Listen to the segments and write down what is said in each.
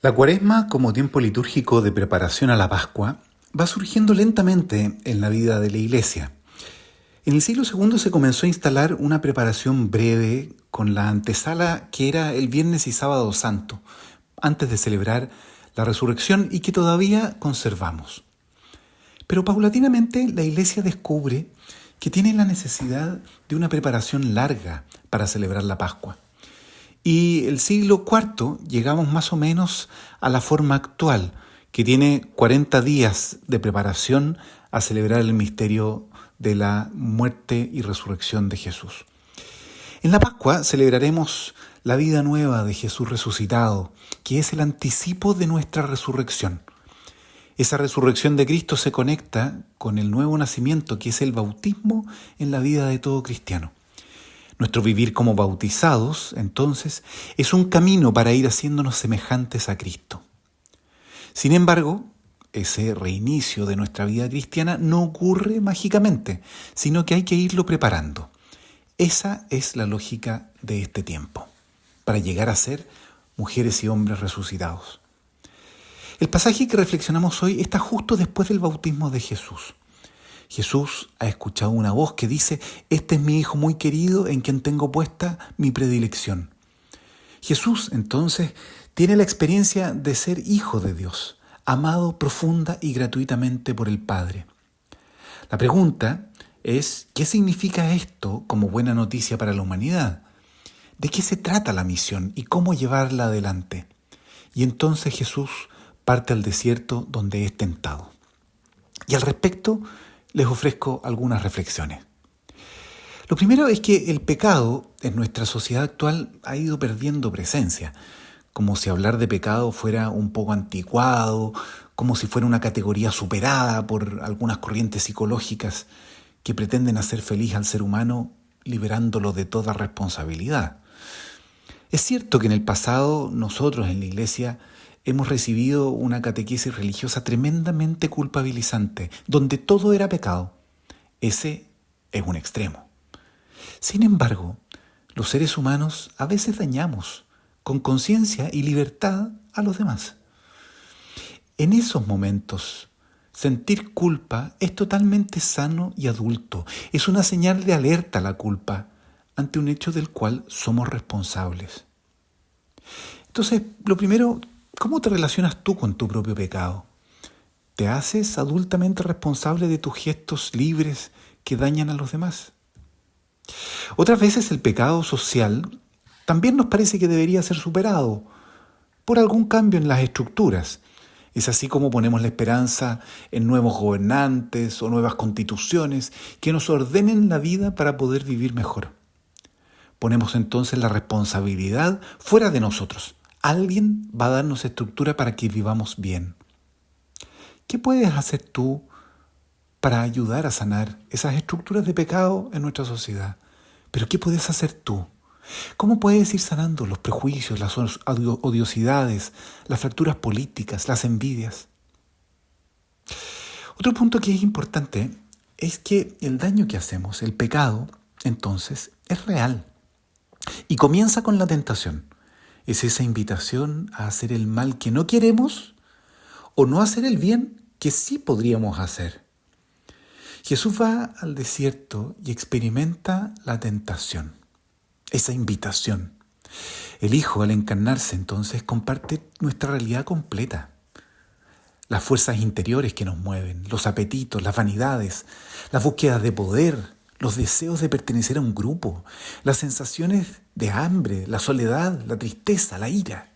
La Cuaresma, como tiempo litúrgico de preparación a la Pascua, va surgiendo lentamente en la vida de la Iglesia. En el siglo II se comenzó a instalar una preparación breve con la antesala que era el Viernes y Sábado Santo, antes de celebrar la resurrección y que todavía conservamos. Pero paulatinamente la Iglesia descubre que tiene la necesidad de una preparación larga para celebrar la Pascua. Y el siglo IV llegamos más o menos a la forma actual, que tiene 40 días de preparación a celebrar el misterio de la muerte y resurrección de Jesús. En la Pascua celebraremos la vida nueva de Jesús resucitado, que es el anticipo de nuestra resurrección. Esa resurrección de Cristo se conecta con el nuevo nacimiento, que es el bautismo en la vida de todo cristiano. Nuestro vivir como bautizados, entonces, es un camino para ir haciéndonos semejantes a Cristo. Sin embargo, ese reinicio de nuestra vida cristiana no ocurre mágicamente, sino que hay que irlo preparando. Esa es la lógica de este tiempo, para llegar a ser mujeres y hombres resucitados. El pasaje que reflexionamos hoy está justo después del bautismo de Jesús. Jesús ha escuchado una voz que dice: "Este es mi Hijo muy querido en quien tengo puesta mi predilección". Jesús, entonces, tiene la experiencia de ser Hijo de Dios, amado profunda y gratuitamente por el Padre. La pregunta es: ¿qué significa esto como buena noticia para la humanidad? ¿De qué se trata la misión y cómo llevarla adelante? Y entonces Jesús parte al desierto donde es tentado. Y al respecto, les ofrezco algunas reflexiones. Lo primero es que el pecado en nuestra sociedad actual ha ido perdiendo presencia, como si hablar de pecado fuera un poco anticuado, como si fuera una categoría superada por algunas corrientes psicológicas que pretenden hacer feliz al ser humano liberándolo de toda responsabilidad. Es cierto que en el pasado nosotros en la Iglesia hemos recibido una catequesis religiosa tremendamente culpabilizante, donde todo era pecado. Ese es un extremo. Sin embargo, los seres humanos a veces dañamos, con conciencia y libertad, a los demás. En esos momentos, sentir culpa es totalmente sano y adulto. Es una señal de alerta a la culpa ante un hecho del cual somos responsables. Entonces, lo primero, ¿cómo te relacionas tú con tu propio pecado? ¿Te haces adultamente responsable de tus gestos libres que dañan a los demás? Otras veces el pecado social también nos parece que debería ser superado por algún cambio en las estructuras. Es así como ponemos la esperanza en nuevos gobernantes o nuevas constituciones que nos ordenen la vida para poder vivir mejor. Ponemos entonces la responsabilidad fuera de nosotros. Alguien va a darnos estructura para que vivamos bien. ¿Qué puedes hacer tú para ayudar a sanar esas estructuras de pecado en nuestra sociedad? ¿Pero qué puedes hacer tú? ¿Cómo puedes ir sanando los prejuicios, las odiosidades, las fracturas políticas, las envidias? Otro punto que es importante es que el daño que hacemos, el pecado, entonces, es real. Y comienza con la tentación. Es esa invitación a hacer el mal que no queremos o no hacer el bien que sí podríamos hacer. Jesús va al desierto y experimenta la tentación, esa invitación. El Hijo, al encarnarse entonces, comparte nuestra realidad completa. Las fuerzas interiores que nos mueven, los apetitos, las vanidades, las búsquedas de poder, los deseos de pertenecer a un grupo, las sensaciones de hambre, la soledad, la tristeza, la ira.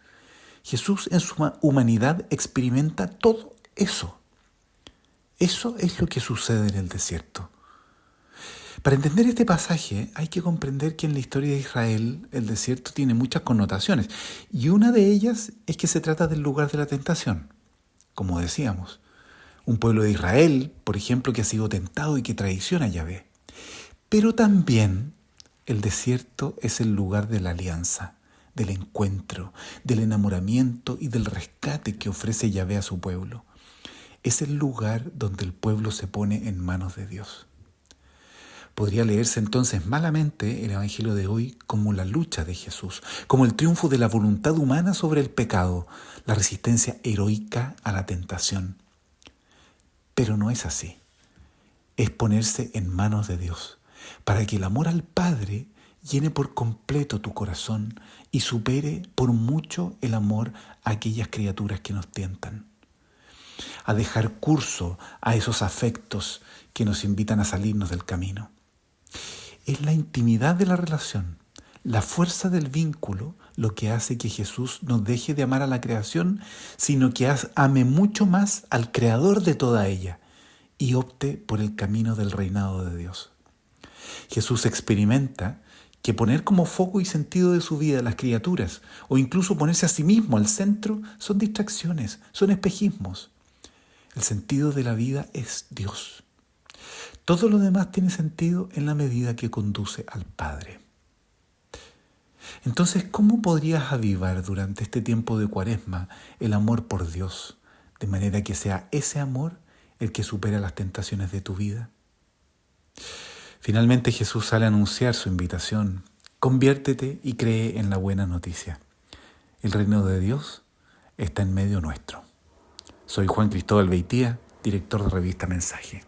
Jesús en su humanidad experimenta todo eso. Eso es lo que sucede en el desierto. Para entender este pasaje hay que comprender que en la historia de Israel el desierto tiene muchas connotaciones y una de ellas es que se trata del lugar de la tentación, como decíamos. Un pueblo de Israel, por ejemplo, que ha sido tentado y que traiciona a Yahvé. Pero también el desierto es el lugar de la alianza, del encuentro, del enamoramiento y del rescate que ofrece Yahvé a su pueblo. Es el lugar donde el pueblo se pone en manos de Dios. Podría leerse entonces malamente el Evangelio de hoy como la lucha de Jesús, como el triunfo de la voluntad humana sobre el pecado, la resistencia heroica a la tentación. Pero no es así. Es ponerse en manos de Dios, para que el amor al Padre llene por completo tu corazón y supere por mucho el amor a aquellas criaturas que nos tientan. A dejar curso a esos afectos que nos invitan a salirnos del camino. Es la intimidad de la relación, la fuerza del vínculo, lo que hace que Jesús no deje de amar a la creación, sino que ame mucho más al Creador de toda ella y opte por el camino del reinado de Dios. Jesús experimenta que poner como foco y sentido de su vida a las criaturas, o incluso ponerse a sí mismo al centro, son distracciones, son espejismos. El sentido de la vida es Dios. Todo lo demás tiene sentido en la medida que conduce al Padre. Entonces, ¿cómo podrías avivar durante este tiempo de Cuaresma el amor por Dios, de manera que sea ese amor el que supera las tentaciones de tu vida? Finalmente Jesús sale a anunciar su invitación: conviértete y cree en la buena noticia. El reino de Dios está en medio nuestro. Soy Juan Cristóbal Beitía, director de Revista Mensaje.